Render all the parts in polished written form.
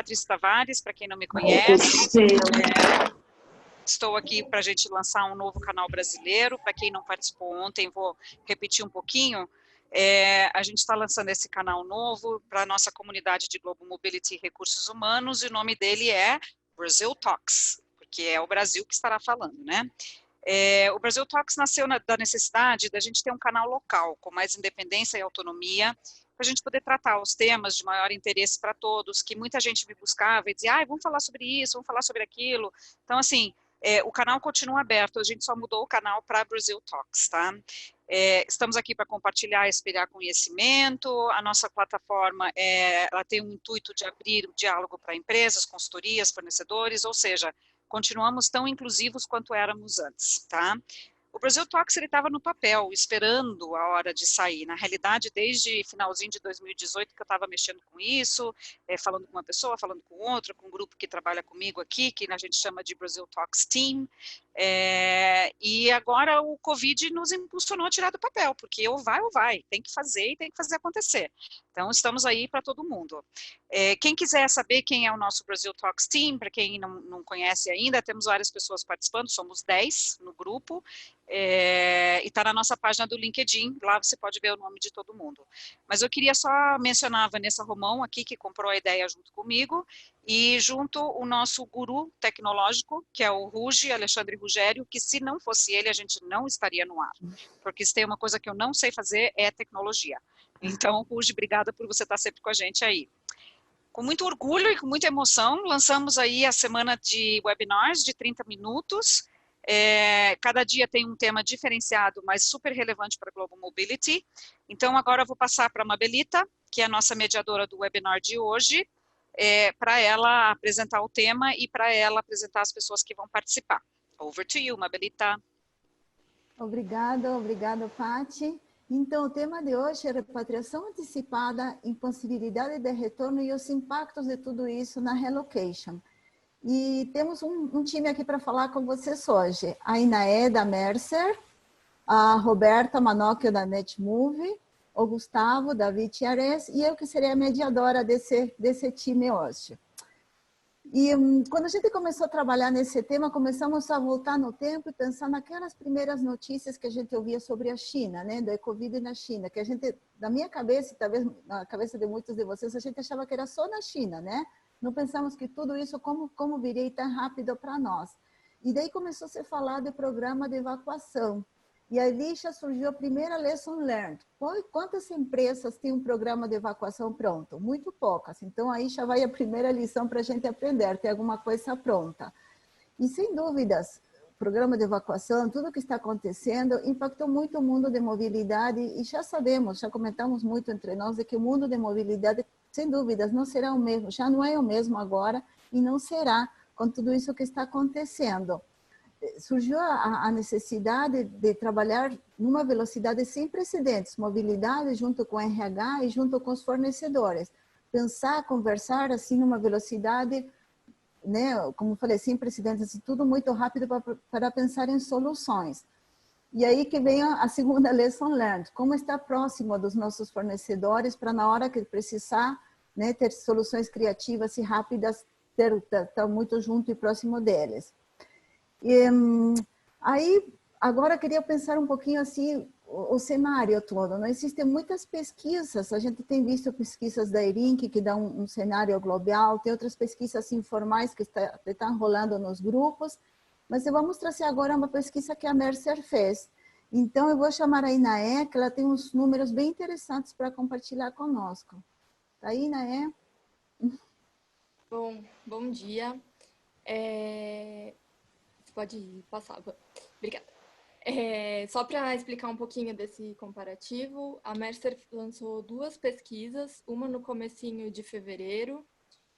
Patrícia Tavares, para quem não me conhece. Estou aqui para a gente lançar um novo canal brasileiro. Para quem não participou ontem, vou repetir um pouquinho. A gente está lançando esse canal novo para a nossa comunidade de Global Mobility e Recursos Humanos, e o nome dele é Brazil Talks, porque é o Brasil que estará falando, né? O Brazil Talks nasceu da necessidade da gente ter um canal local, com mais independência e autonomia, para a gente poder tratar os temas de maior interesse para todos, que muita gente me buscava e dizia, vamos falar sobre isso, vamos falar sobre aquilo. Então, assim, o canal continua aberto, a gente só mudou o canal para Brazil Talks, tá? Estamos aqui para compartilhar e espelhar conhecimento. A nossa plataforma ela tem o intuito de abrir o diálogo para empresas, consultorias, fornecedores, ou seja, continuamos tão inclusivos quanto éramos antes, tá? O Brazil Talks, ele estava no papel, esperando a hora de sair. Na realidade, desde finalzinho de 2018 que eu estava mexendo com isso, falando com uma pessoa, falando com outra, com um grupo que trabalha comigo aqui, que a gente chama de Brazil Talks Team, e agora o Covid nos impulsionou a tirar do papel, porque ou vai, tem que fazer e tem que fazer acontecer. Então, estamos aí para todo mundo. Quem quiser saber quem é o nosso Brazil Talks Team, para quem não conhece ainda, temos várias pessoas participando, somos 10 no grupo, e está na nossa página do LinkedIn, lá você pode ver o nome de todo mundo. Mas eu queria só mencionar a Vanessa Romão aqui, que comprou a ideia junto comigo, e junto o nosso guru tecnológico, que é o Ruge, Alexandre Rugério, que se não fosse ele, a gente não estaria no ar. Porque se tem uma coisa que eu não sei fazer, é tecnologia. Então, Ruge, obrigada por você estar sempre com a gente aí. Com muito orgulho e com muita emoção, lançamos aí a semana de webinars de 30 minutos. Cada dia tem um tema diferenciado, mas super relevante para a Global Mobility. Então, agora eu vou passar para a Mabelita, que é a nossa mediadora do webinar de hoje, para ela apresentar o tema e para ela apresentar as pessoas que vão participar. Over to you, Mabelita. Obrigada, Paty. Então, o tema de hoje é repatriação antecipada, impossibilidade de retorno e os impactos de tudo isso na relocation. E temos um time aqui para falar com vocês hoje. A Inaé, da Mercer, a Roberta Manocchio, da Netmove, o Gustavo, da VTRS, e eu que serei a mediadora desse time hoje. E quando a gente começou a trabalhar nesse tema, começamos a voltar no tempo e pensar naquelas primeiras notícias que a gente ouvia sobre a China, né, da Covid na China, que a gente, na minha cabeça, e talvez na cabeça de muitos de vocês, a gente achava que era só na China, né? Não pensamos que tudo isso, como viria tão rápido para nós. E daí começou a se falar de programa de evacuação. E ali já surgiu a primeira lesson learned. Quantas empresas têm um programa de evacuação pronto? Muito poucas. Então, aí já vai a primeira lição para a gente aprender, ter alguma coisa pronta. E, sem dúvidas, o programa de evacuação, tudo o que está acontecendo, impactou muito o mundo de mobilidade e já sabemos, já comentamos muito entre nós, de que o mundo de mobilidade, sem dúvidas, não será o mesmo, já não é o mesmo agora e não será com tudo isso que está acontecendo. Surgiu a necessidade de trabalhar numa velocidade sem precedentes, mobilidade junto com o RH e junto com os fornecedores. Pensar, conversar assim numa velocidade, né, como falei, sem precedentes, assim, tudo muito rápido para pensar em soluções. E aí que vem a segunda lesson learned, como estar próximo dos nossos fornecedores para na hora que precisar, né, ter soluções criativas e rápidas, estar muito junto e próximo deles. E, aí, agora queria pensar um pouquinho assim, o cenário todo. Não existem muitas pesquisas, a gente tem visto pesquisas da ERINC que dão um cenário global, tem outras pesquisas informais que estão rolando nos grupos, mas eu vou mostrar agora uma pesquisa que a Mercer fez. Então, eu vou chamar a Inaé, que ela tem uns números bem interessantes para compartilhar conosco. Tá aí, Inaé? Bom dia. Pode passar. Obrigada. Só para explicar um pouquinho desse comparativo, a Mercer lançou 2 pesquisas, uma no comecinho de fevereiro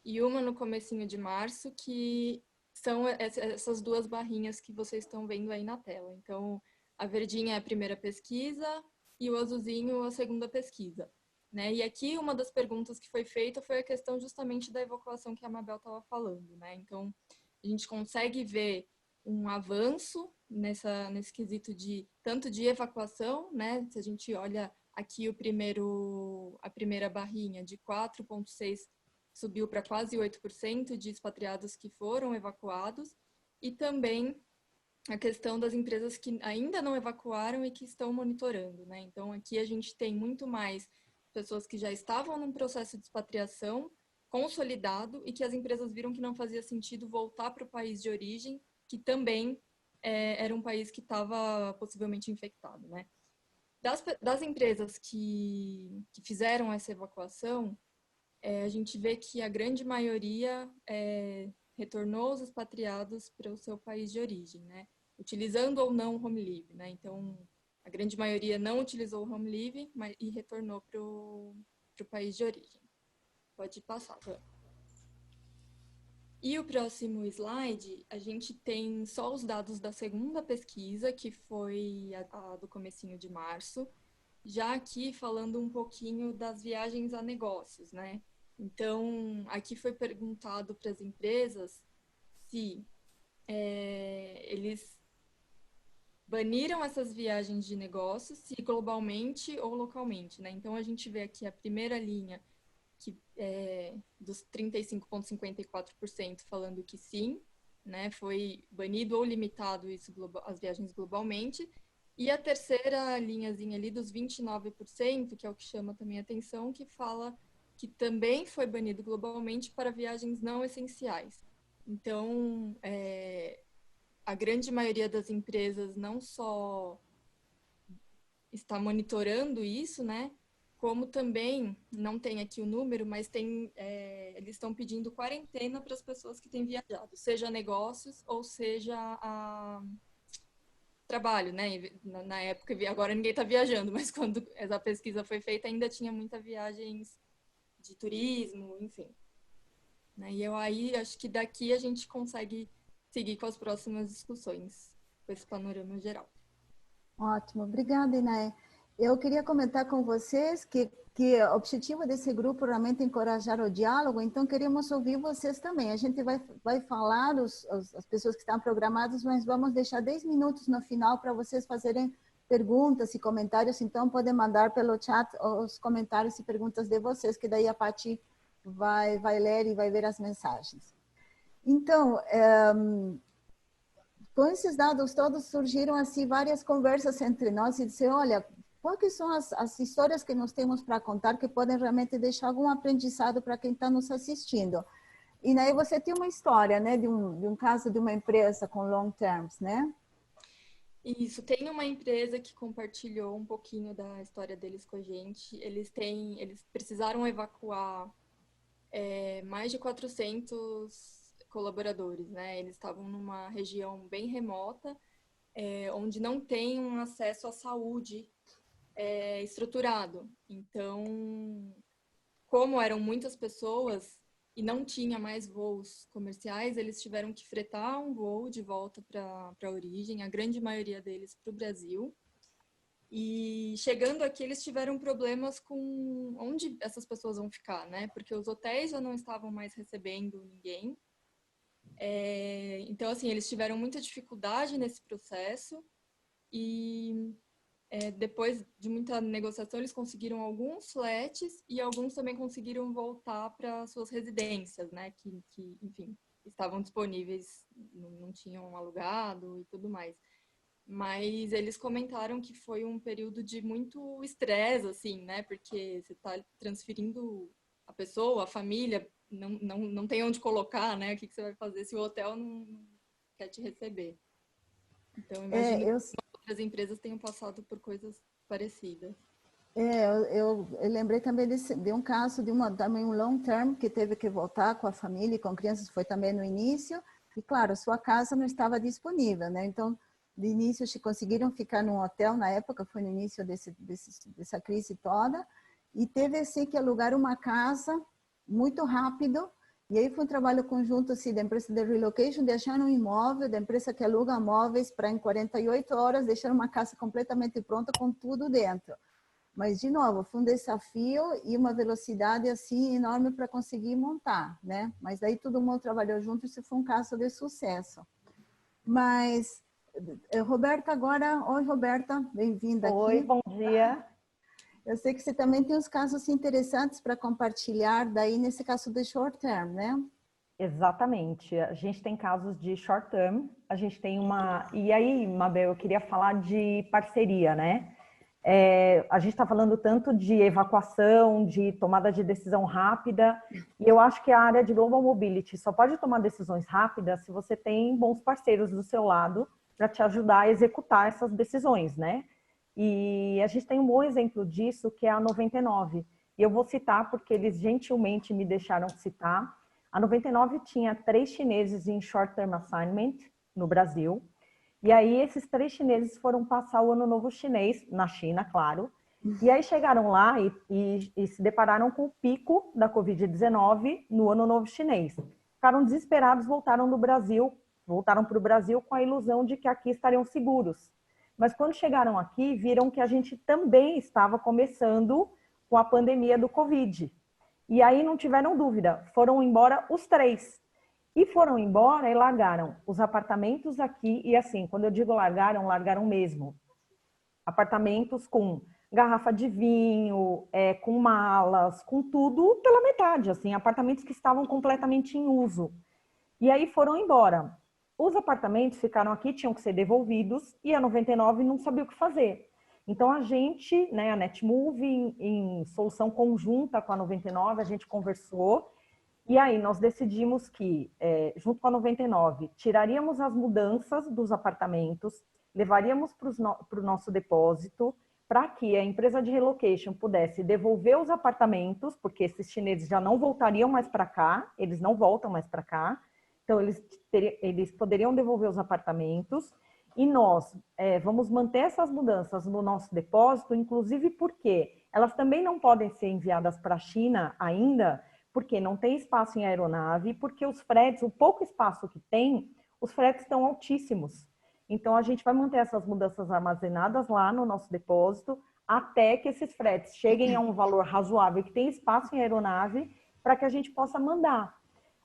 e uma no comecinho de março, que são essas 2 barrinhas que vocês estão vendo aí na tela. Então, a verdinha é a primeira pesquisa e o azulzinho a segunda pesquisa. Né? E aqui uma das perguntas que foi feita foi a questão justamente da evacuação que a Mabel estava falando. Né? Então, a gente consegue ver um avanço nesse quesito tanto de evacuação, né? Se a gente olha aqui a primeira barrinha de 4,6 subiu para quase 8% de expatriados que foram evacuados, e também a questão das empresas que ainda não evacuaram e que estão monitorando, né? Então, aqui a gente tem muito mais pessoas que já estavam num processo de expatriação consolidado e que as empresas viram que não fazia sentido voltar para o país de origem, que também era um país que estava possivelmente infectado, né? Das empresas que fizeram essa evacuação, a gente vê que a grande maioria retornou os expatriados para o seu país de origem, né? Utilizando ou não o home leave, né? Então, a grande maioria não utilizou o home leave e retornou para o país de origem. Pode passar, Van. E o próximo slide, a gente tem só os dados da segunda pesquisa, que foi a do comecinho de março, já aqui falando um pouquinho das viagens a negócios, né? Então, aqui foi perguntado para as empresas se eles baniram essas viagens de negócios, se globalmente ou localmente, né? Então, a gente vê aqui a primeira linha, que dos 35,54% falando que sim, né, foi banido ou limitado isso, as viagens globalmente, e a terceira linhazinha ali dos 29%, que é o que chama também a atenção, que fala que também foi banido globalmente para viagens não essenciais. Então, a grande maioria das empresas não só está monitorando isso, né, como também, não tem aqui o número, mas eles estão pedindo quarentena para as pessoas que têm viajado, seja negócios ou seja a trabalho, né? Na época, agora ninguém está viajando, mas quando essa pesquisa foi feita, ainda tinha muitas viagens de turismo, enfim. Né? E eu aí acho que daqui a gente consegue seguir com as próximas discussões, com esse panorama geral. Ótimo, obrigada, Inaê. Eu queria comentar com vocês que o objetivo desse grupo realmente é encorajar o diálogo, então queremos ouvir vocês também. A gente vai falar, as pessoas que estão programadas, mas vamos deixar 10 minutos no final para vocês fazerem perguntas e comentários, então podem mandar pelo chat os comentários e perguntas de vocês, que daí a Paty vai ler e vai ver as mensagens. Então, com esses dados todos surgiram assim várias conversas entre nós e dizer, olha, quais são as histórias que nós temos para contar que podem realmente deixar algum aprendizado para quem está nos assistindo. E aí você tem uma história, né, de um caso de uma empresa com long terms, né? Isso, tem uma empresa que compartilhou um pouquinho da história deles com a gente. Eles precisaram evacuar mais de 400 colaboradores, né? Eles estavam numa região bem remota, onde não tem um acesso à saúde estruturado. Então, como eram muitas pessoas e não tinha mais voos comerciais, eles tiveram que fretar um voo de volta para a origem, a grande maioria deles para o Brasil. E chegando aqui, eles tiveram problemas com onde essas pessoas vão ficar, né? Porque os hotéis já não estavam mais recebendo ninguém. Então, assim, eles tiveram muita dificuldade nesse processo e depois de muita negociação, eles conseguiram alguns flats e alguns também conseguiram voltar para suas residências, né? Que, enfim, estavam disponíveis, não tinham alugado e tudo mais. Mas eles comentaram que foi um período de muito estresse, assim, né? Porque você está transferindo a pessoa, a família, não tem onde colocar, né? O que você vai fazer se o hotel não quer te receber? Então, imagino que outras empresas tenham passado por coisas parecidas. Eu lembrei também de um caso também um long term que teve que voltar com a família e com crianças, foi também no início, e claro, sua casa não estava disponível, né? Então, de início, conseguiram ficar num hotel, na época, foi no início dessa crise toda, e teve assim, que alugar uma casa muito rápido, e aí foi um trabalho conjunto assim, da empresa de relocation, de achar um imóvel, da empresa que aluga móveis, para em 48 horas deixar uma casa completamente pronta com tudo dentro. Mas, de novo, foi um desafio e uma velocidade assim enorme para conseguir montar, né? Mas daí todo mundo trabalhou junto e isso foi um caso de sucesso. Mas... Roberta agora, oi Roberta, bem-vinda aqui. Oi, bom dia. Eu sei que você também tem uns casos interessantes para compartilhar, daí nesse caso do short term, né? Exatamente. A gente tem casos de short term, a gente tem uma... E aí, Mabel, eu queria falar de parceria, né? A gente está falando tanto de evacuação, de tomada de decisão rápida, e eu acho que a área de Global Mobility só pode tomar decisões rápidas se você tem bons parceiros do seu lado para te ajudar a executar essas decisões, né? E a gente tem um bom exemplo disso, que é a 99. E eu vou citar porque eles gentilmente me deixaram citar. A 99 tinha 3 chineses em Short Term Assignment no Brasil. E aí esses 3 chineses foram passar o Ano Novo Chinês, na China, claro. E aí chegaram lá e se depararam com o pico da Covid-19 no Ano Novo Chinês. Ficaram desesperados, voltaram para o Brasil com a ilusão de que aqui estariam seguros. Mas quando chegaram aqui, viram que a gente também estava começando com a pandemia do Covid. E aí não tiveram dúvida, foram embora os 3. E foram embora e largaram os apartamentos aqui. E assim, quando eu digo largaram, largaram mesmo. Apartamentos com garrafa de vinho, com malas, com tudo pela metade. Assim, apartamentos que estavam completamente em uso. E aí foram embora. Os apartamentos ficaram aqui, tinham que ser devolvidos, e a 99 não sabia o que fazer. Então a gente, né, a Netmove, em solução conjunta com a 99, a gente conversou, e aí nós decidimos que, junto com a 99, tiraríamos as mudanças dos apartamentos, levaríamos para o nosso depósito, para que a empresa de relocation pudesse devolver os apartamentos, porque esses chineses já não voltariam mais para cá, eles não voltam mais para cá. Então, eles poderiam devolver os apartamentos e nós vamos manter essas mudanças no nosso depósito, inclusive porque elas também não podem ser enviadas para a China ainda, porque não tem espaço em aeronave, porque os fretes, o pouco espaço que tem, os fretes estão altíssimos. Então, a gente vai manter essas mudanças armazenadas lá no nosso depósito, até que esses fretes cheguem a um valor razoável, que tem espaço em aeronave, para que a gente possa mandar.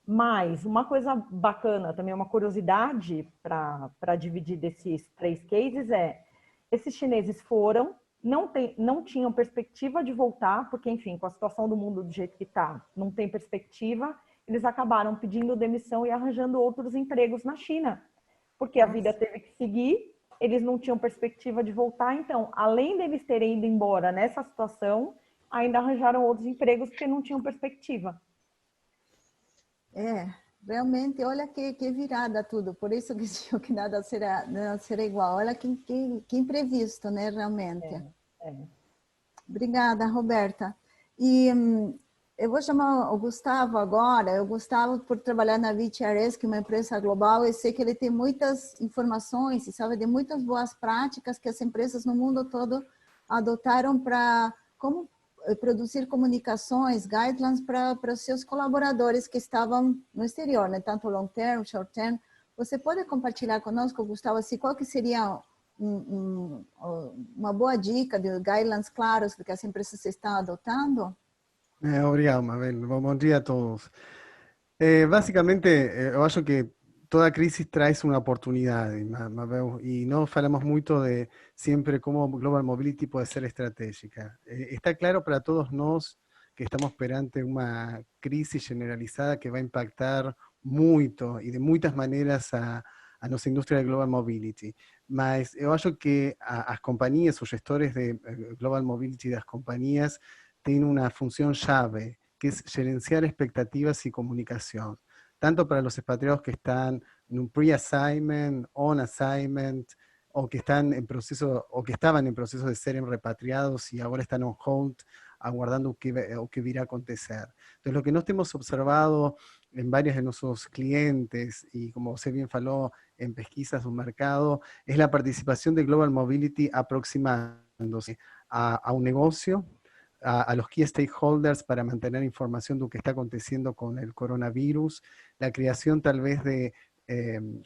Mas uma coisa bacana, também uma curiosidade para dividir desses 3 cases esses chineses foram, não tinham perspectiva de voltar, porque, enfim, com a situação do mundo do jeito que está, não tem perspectiva, eles acabaram pedindo demissão e arranjando outros empregos na China, porque a vida teve que seguir, eles não tinham perspectiva de voltar, então, além deles terem ido embora nessa situação, ainda arranjaram outros empregos porque não tinham perspectiva. Realmente, olha que virada tudo, por isso que digo que nada será igual, olha que imprevisto, né, realmente. Obrigada, Roberta. E eu vou chamar o Gustavo agora, o Gustavo, por trabalhar na VTRS, que é uma empresa global, eu sei que ele tem muitas informações, e sabe de muitas boas práticas que as empresas no mundo todo adotaram para como produzir comunicações, guidelines para os seus colaboradores que estavam no exterior, né? Tanto long term, short term. Você pode compartilhar conosco, Gustavo, assim, qual que seria uma boa dica de guidelines claros que as empresas estão adotando? Obrigado, Mabel. Bom dia a todos. Básicamente, eu acho que toda crisis trae una oportunidad, Mabel, y no hablamos mucho de siempre cómo Global Mobility puede ser estratégica. Está claro para todos nos que estamos perante una crisis generalizada que va a impactar muito y de muchas maneras a nossa indústria de Global Mobility. Mas eu acho que as companhias, os gestores de Global Mobility das companhias, tienen una función llave, que es gerenciar expectativas y comunicación, tanto para los expatriados que están en un pre-assignment, on-assignment, o que están en proceso, o que estaban en proceso de ser repatriados y ahora están on hold, aguardando o que virá a acontecer. Entonces, lo que nós temos observado en varios de nuestros clientes, y como usted bien faló en pesquisas de un mercado, es la participación de Global Mobility aproximándose a un negocio, a los key stakeholders para mantener información de lo que está aconteciendo con el coronavirus, la creación tal vez de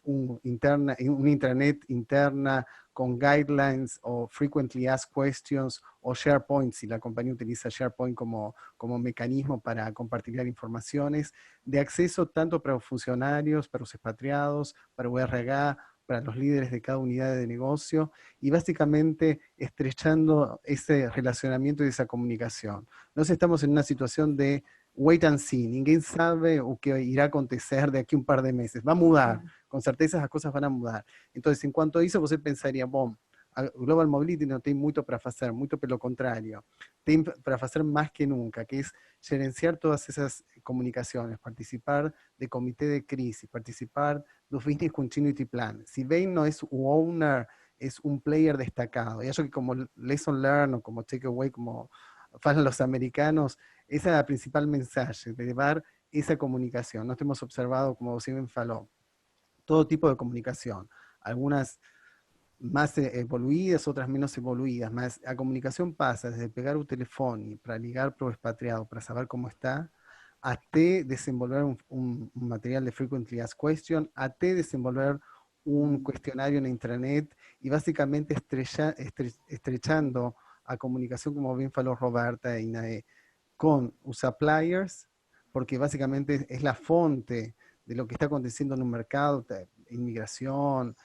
un intranet interna con guidelines o frequently asked questions o SharePoint, si la compañía utiliza SharePoint como mecanismo para compartir informaciones, de acceso tanto para los funcionarios, para los expatriados, para URH, para los líderes de cada unidad de negocio y básicamente estrechando ese relacionamiento y esa comunicación. Nos estamos en una situación de wait and see, ninguém sabe o que irá a acontecer de aquí a un par de meses, va a mudar, con certeza as coisas vão mudar. Entonces, en cuanto a isso, você pensaria, bom, a Global Mobility não tem muito para fazer, muito pelo contrário, tem para fazer mais que nunca, que é gerenciar todas essas comunicações, participar de comitê de crise, participar do Business Continuity Plan. Si bem não é o owner, é um player destacado, e acho que como lesson learned, ou como takeaway, como falam los americanos, esa es la principal mensaje, de llevar esa comunicación. Nos hemos observado, como você bien falou, todo tipo de comunicación, algunas más evoluídas, otras menos evoluídas, mas la comunicación pasa desde pegar un teléfono para ligar pro expatriado, para saber cómo está, hasta desenvolver un material de Frequently Asked Questions, hasta desenvolver un cuestionario en intranet, y básicamente estrechando a comunicación, como bien falou Roberta e Inaé, con los suppliers, porque básicamente es la fuente de lo que está aconteciendo en un mercado, inmigración,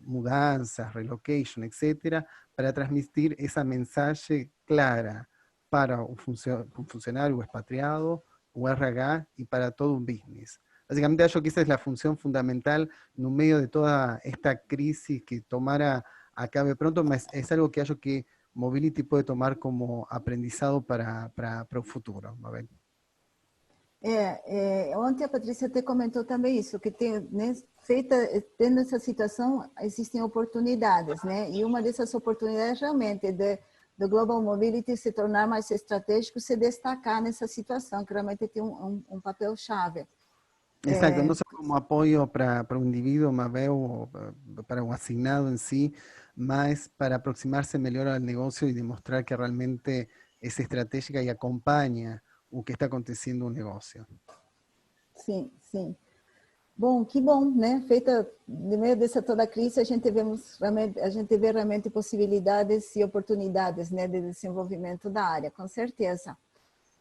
mudanzas, relocation, etcétera, para transmitir esa mensaje clara para un funcionario o expatriado, o RH, y para todo un business. Básicamente, yo que esa es la función fundamental en medio de toda esta crisis que tomara acabe pronto, es algo que yo que Mobility puede tomar como aprendizado para o futuro. Ontem a Patrícia até comentou também isso, que tem, né, tendo essa situação, existem oportunidades, né? E uma dessas oportunidades realmente do Global Mobility se tornar mais estratégico, se destacar nessa situação, que realmente tem um papel chave. Exacto, no solo como apoyo para un individuo, Mabel, para un asignado en sí, más para aproximarse mejor al negocio y demostrar que realmente es estratégica y acompaña o que está acontecendo no negócio. Sim, sim. Bom, que bom, né? Feita no meio dessa toda a crise, a gente vê realmente possibilidades e oportunidades, né, de desenvolvimento da área, com certeza.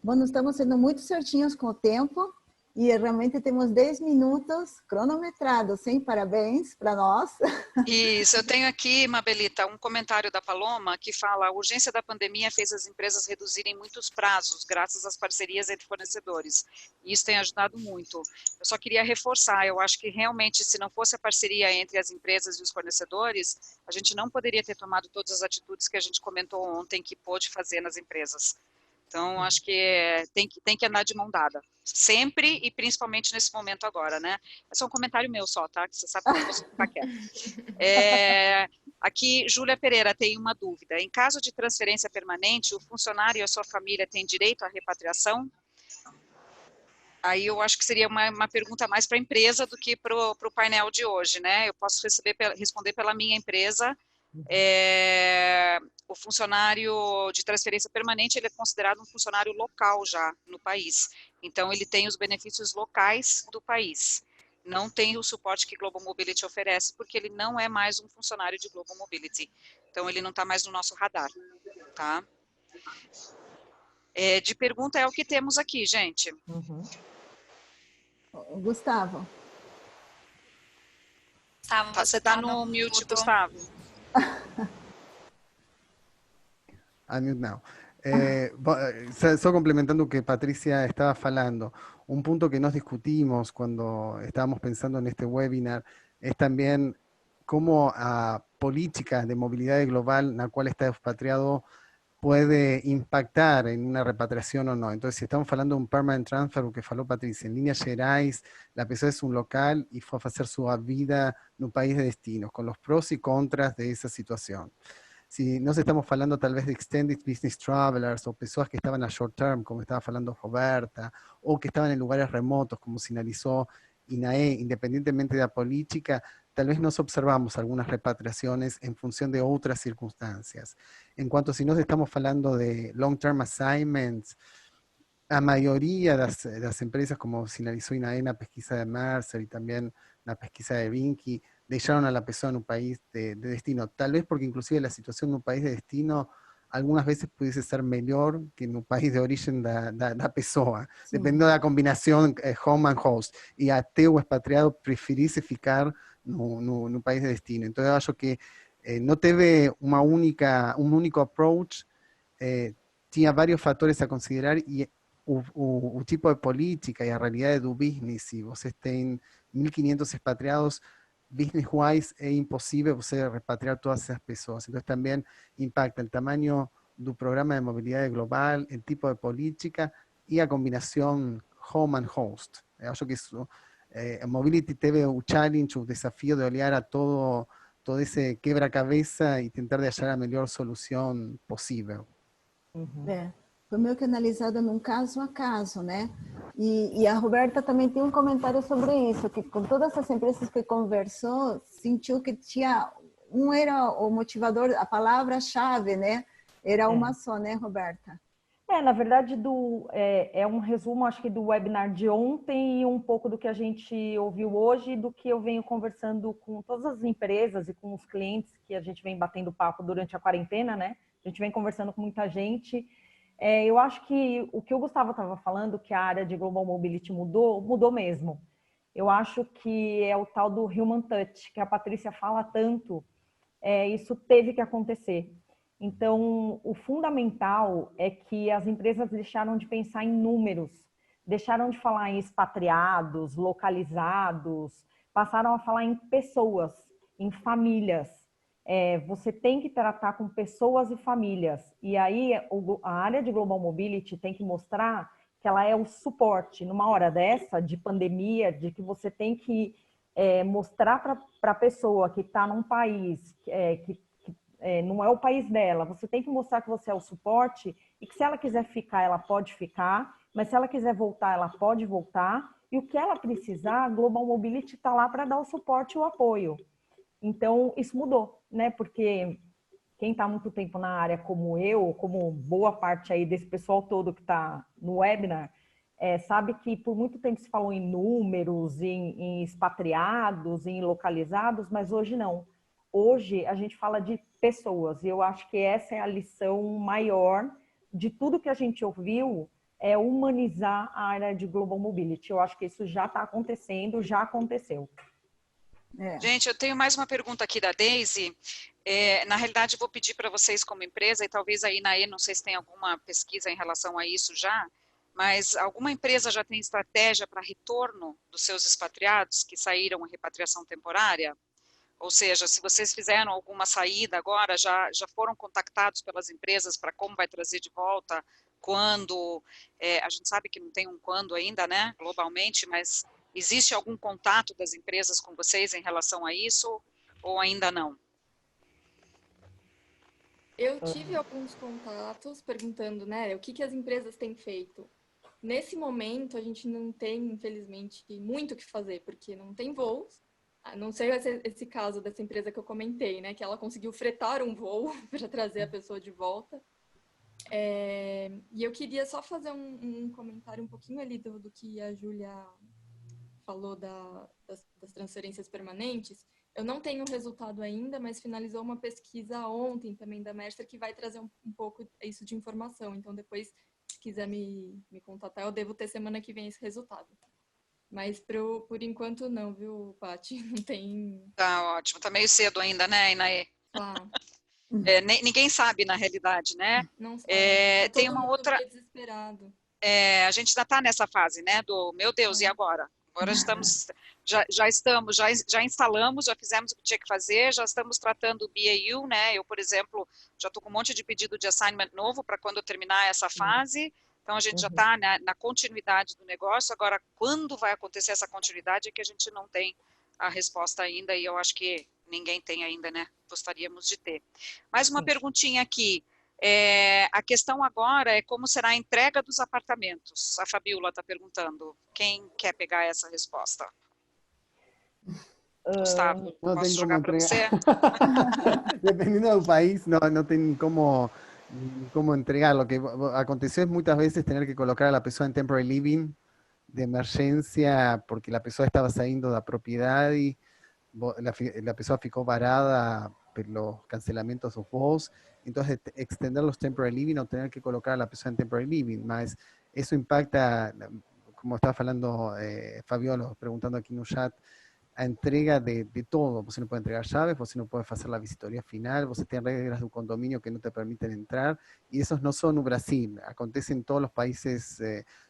Bom, nós estamos sendo muito certinhos com o tempo. E realmente temos 10 minutos cronometrados, hein? Parabéns para nós. Isso, eu tenho aqui, Mabelita, um comentário da Paloma que fala: a urgência da pandemia fez as empresas reduzirem muitos prazos, graças às parcerias entre fornecedores. E isso tem ajudado muito. Eu só queria reforçar, eu acho que realmente, se não fosse a parceria entre as empresas e os fornecedores, a gente não poderia ter tomado todas as atitudes que a gente comentou ontem que pôde fazer nas empresas. Então, acho que tem que andar de mão dada, sempre e principalmente nesse momento agora, né? É só um comentário meu só, tá? Que você sabe que eu posso ficar quieta. Aqui, Júlia Pereira tem uma dúvida. Em caso de transferência permanente, o funcionário e a sua família têm direito à repatriação? Aí eu acho que seria uma pergunta mais para a empresa do que para o painel de hoje, né? Eu posso responder pela minha empresa. O funcionário de transferência permanente, ele é considerado um funcionário local já no país. Então, ele tem os benefícios locais do país. Não tem o suporte que Global Mobility oferece, porque ele não é mais um funcionário de Global Mobility. Então, ele não está mais no nosso radar, tá? De pergunta é o que temos aqui, gente. Gustavo. Você está no mute, Gustavo. Não. Só complementando o que Patricia estaba falando, un punto que nos discutimos cuando estábamos pensando en este webinar es también cómo a política de movilidad global en la cual está expatriado puede impactar en una repatriación o no. Entonces, si estamos hablando de un permanent transfer, o que falou Patricia, en líneas gerais, la pessoa es un local y fue a hacer su vida en un país de destino, con los pros y contras de esa situación. Si nos estamos hablando tal vez de extended business travelers o personas que estaban a short term, como estaba hablando Roberta, o que estaban en lugares remotos, como sinalizó INAE, independientemente de la política, tal vez nos observamos algunas repatriaciones en función de otras circunstancias. En cuanto si nos estamos hablando de long-term assignments, la mayoría de las empresas, como sinalizó INAE en la pesquisa de Mercer y también la pesquisa de Vinci, dejaron a la persona en un país de destino. Tal vez porque inclusive la situación en un país de destino algunas veces pudiese ser mejor que en un país de origen da pessoa, dependiendo de la combinación home and host. Y até o expatriado preferisse ficar no país de destino. Então, eu acho que não teve um único approach, tinha vários fatores a considerar e o tipo de política e a realidade do business. Se vocês têm 1.500 expatriados, business-wise é impossível você repatriar todas essas pessoas. Então, também impacta o tamanho do programa de mobilidade global, o tipo de política e a combinação home and host. Eu acho que isso, a Mobility teve o challenge, o desafio de olhar a todo esse quebra-cabeça e tentar de achar a melhor solução possível. Foi meio que analisada num caso a caso, né? E a Roberta também tem um comentário sobre isso, que com todas as empresas que conversou, sentiu que tinha, era o motivador, a palavra-chave, né? Era uma só, né, Roberta? Na verdade, é um resumo, acho que do webinar de ontem e um pouco do que a gente ouviu hoje, do que eu venho conversando com todas as empresas e com os clientes que a gente vem batendo papo durante a quarentena, né? A gente vem conversando com muita gente. Eu acho que o que o Gustavo estava falando, que a área de Global Mobility mudou mesmo. Eu acho que é o tal do human touch, que a Patrícia fala tanto, isso teve que acontecer. Então, o fundamental é que as empresas deixaram de pensar em números, deixaram de falar em expatriados, localizados, passaram a falar em pessoas, em famílias. Você tem que tratar com pessoas e famílias. E aí, a área de Global Mobility tem que mostrar que ela é o suporte. Numa hora dessa, de pandemia, de que você tem que mostrar para a pessoa que está num país que não é o país dela, você tem que mostrar que você é o suporte e que se ela quiser ficar, ela pode ficar, mas se ela quiser voltar, ela pode voltar. E o que ela precisar, a Global Mobility está lá para dar o suporte e o apoio. Então, isso mudou, né? Porque quem está há muito tempo na área como eu, como boa parte aí desse pessoal todo que está no webinar, sabe que por muito tempo se falou em números, em expatriados, em localizados, mas hoje não. Hoje a gente fala de pessoas, e eu acho que essa é a lição maior de tudo que a gente ouviu, é humanizar a área de Global Mobility. Eu acho que isso já está acontecendo, já aconteceu. Gente, eu tenho mais uma pergunta aqui da Daisy. Na realidade, eu vou pedir para vocês como empresa, e talvez aí na E, não sei se tem alguma pesquisa em relação a isso já, mas alguma empresa já tem estratégia para retorno dos seus expatriados que saíram em repatriação temporária? Ou seja, se vocês fizeram alguma saída agora, já foram contactados pelas empresas para como vai trazer de volta, quando, a gente sabe que não tem um quando ainda, né, globalmente, mas existe algum contato das empresas com vocês em relação a isso, ou ainda não? Eu tive alguns contatos perguntando, né, o que as empresas têm feito. Nesse momento, a gente não tem, infelizmente, muito o que fazer, porque não tem voos. Não sei esse caso dessa empresa que eu comentei, né, que ela conseguiu fretar um voo para trazer a pessoa de volta. E eu queria só fazer um comentário um pouquinho ali do que a Júlia falou das transferências permanentes. Eu não tenho o resultado ainda, mas finalizou uma pesquisa ontem também da Mercer que vai trazer um pouco isso de informação. Então, depois, se quiser me contatar, eu devo ter semana que vem esse resultado. Mas, por enquanto, não, viu, Paty? Não tem... Tá ótimo. Tá meio cedo ainda, né, Inaê? Ah. Ninguém sabe, na realidade, né? Não sabe. Tem uma todo mundo outra... meio desesperado. A gente ainda está nessa fase, né, do meu Deus, e agora? Agora já instalamos, já fizemos o que tinha que fazer, já estamos tratando o BAU, né? Eu, por exemplo, já estou com um monte de pedido de assignment novo para quando eu terminar essa fase. Então, a gente já está na continuidade do negócio. Agora, quando vai acontecer essa continuidade é que a gente não tem a resposta ainda, e eu acho que ninguém tem ainda, né? Gostaríamos de ter. Mais uma perguntinha aqui. A questão agora é como será a entrega dos apartamentos. A Fabiola está perguntando. Quem quer pegar essa resposta? Gustavo, não posso jogar para você? Dependiendo del país, no tienen cómo entregar. Lo que aconteció es muchas veces tener que colocar a la persona en temporary living de emergencia porque la persona estaba saliendo de la propiedad y la persona ficou varada pelos cancelamentos dos voos. Entonces, extender los temporary living o tener que colocar a la persona en temporary living. Mas eso impacta, como estaba hablando Fabiola, preguntando aquí en el chat, a entrega de todo. Você não pode entregar chaves, você não pode fazer a visitoria final, você tem regras do condomínio que não te permitem entrar, e esos no son no Brasil, acontece en todos los países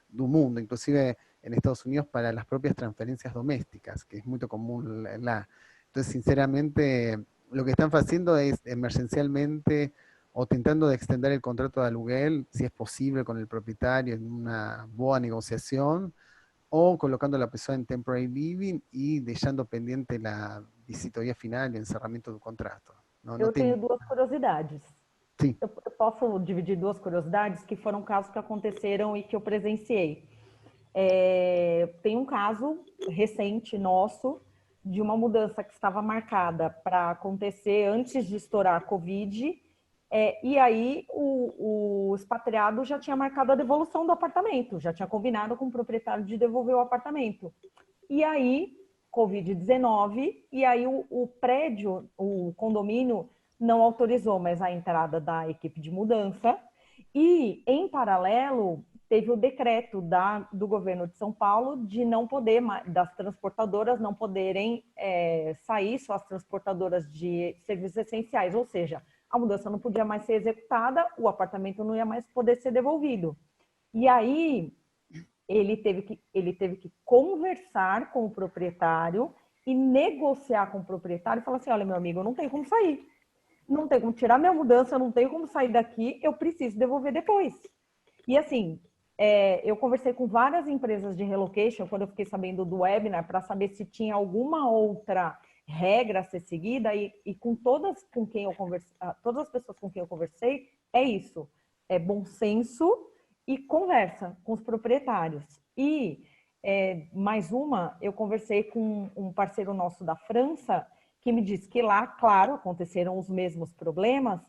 do mundo, inclusive en Estados Unidos para las propias transferencias domésticas, que es muy común lá. Entonces, sinceramente, lo que están haciendo es emergencialmente o tentando de extender el contrato de aluguel, si es posible, con el propietario en una boa negociación, o colocando a la persona en temporary living y dejando pendiente la visitoria final y encerramento do contrato. Eu tenho duas curiosidades. Sim. Eu posso dividir duas curiosidades que foram casos que aconteceram e que eu presenciei. Tem um caso recente nosso de uma mudança que estava marcada para acontecer antes de estourar a Covid, e aí o expatriado já tinha marcado a devolução do apartamento, já tinha combinado com o proprietário de devolver o apartamento. E aí, Covid-19, e aí o prédio, o condomínio, não autorizou mais a entrada da equipe de mudança, e, em paralelo, teve o decreto do governo de São Paulo de não poder, das transportadoras não poderem sair, só as transportadoras de serviços essenciais, ou seja, a mudança não podia mais ser executada, o apartamento não ia mais poder ser devolvido. E aí, ele teve que conversar com o proprietário e negociar com o proprietário e falar assim, olha, meu amigo, eu não tenho como sair. Não tenho como tirar minha mudança, eu não tenho como sair daqui, eu preciso devolver depois. E assim, eu conversei com várias empresas de relocation, quando eu fiquei sabendo do webinar, para saber se tinha alguma outra regra a ser seguida, e com todas as pessoas com quem eu conversei, é isso. É bom senso e conversa com os proprietários. E mais uma, eu conversei com um parceiro nosso da França, que me disse que lá, claro, aconteceram os mesmos problemas,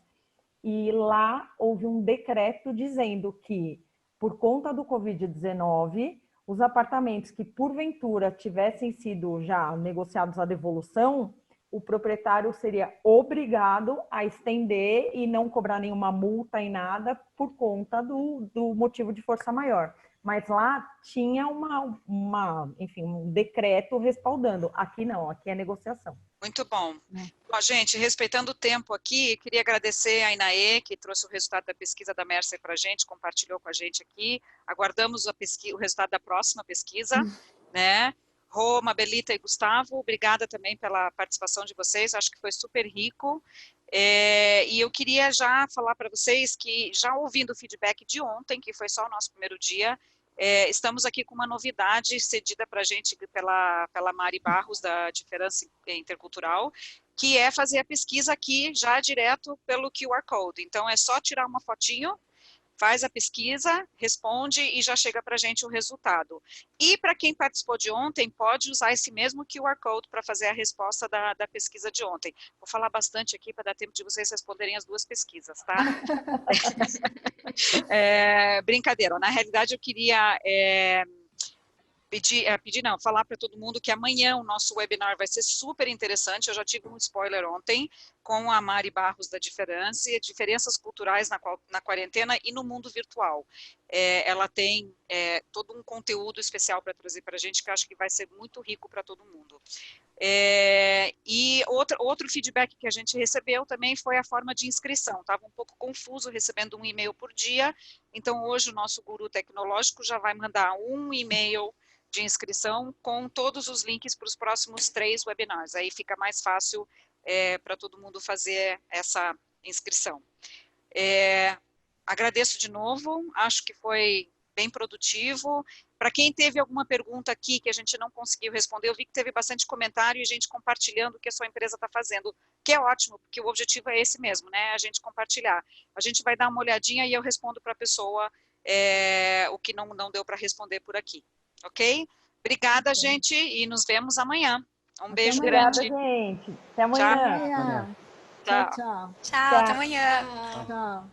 e lá houve um decreto dizendo que, por conta do Covid-19, os apartamentos que, porventura, tivessem sido já negociados a devolução, o proprietário seria obrigado a estender e não cobrar nenhuma multa e nada por conta do motivo de força maior. Mas lá tinha enfim, um decreto respaldando. Aqui não, aqui é negociação. Muito bom. Bom, gente, respeitando o tempo aqui, queria agradecer a Inaê, que trouxe o resultado da pesquisa da Mercer para a gente, compartilhou com a gente aqui. Aguardamos o resultado da próxima pesquisa, né? Rô, Mabelita e Gustavo, obrigada também pela participação de vocês, acho que foi super rico. E eu queria já falar para vocês que, já ouvindo o feedback de ontem, que foi só o nosso primeiro dia, estamos aqui com uma novidade cedida para a gente pela Mari Barros, da Diferença Intercultural, que é fazer a pesquisa aqui já direto pelo QR Code. Então, é só tirar uma fotinho, faz a pesquisa, responde e já chega para a gente o resultado. E para quem participou de ontem, pode usar esse mesmo QR Code para fazer a resposta da pesquisa de ontem. Vou falar bastante aqui para dar tempo de vocês responderem as duas pesquisas, tá? Brincadeira. Na realidade, eu queria falar para todo mundo que amanhã o nosso webinar vai ser super interessante. Eu já tive um spoiler ontem com a Mari Barros da Diferenças Culturais na Quarentena e no Mundo Virtual. Ela tem todo um conteúdo especial para trazer para a gente, que eu acho que vai ser muito rico para todo mundo. E outro feedback que a gente recebeu também foi a forma de inscrição. Estava um pouco confuso recebendo um e-mail por dia, então hoje o nosso guru tecnológico já vai mandar um e-mail de inscrição com todos os links para os próximos 3 webinars. Aí fica mais fácil para todo mundo fazer essa inscrição. Agradeço de novo, acho que foi bem produtivo. Para quem teve alguma pergunta aqui que a gente não conseguiu responder, eu vi que teve bastante comentário e gente compartilhando o que a sua empresa está fazendo, que é ótimo, porque o objetivo é esse mesmo, né? A gente compartilhar. A gente vai dar uma olhadinha e eu respondo para a pessoa o que não deu para responder por aqui. Ok? Obrigada, gente, e nos vemos amanhã. Um beijo grande. Obrigada, gente. Até amanhã. Tchau, tchau. Tchau, até amanhã. Tchau.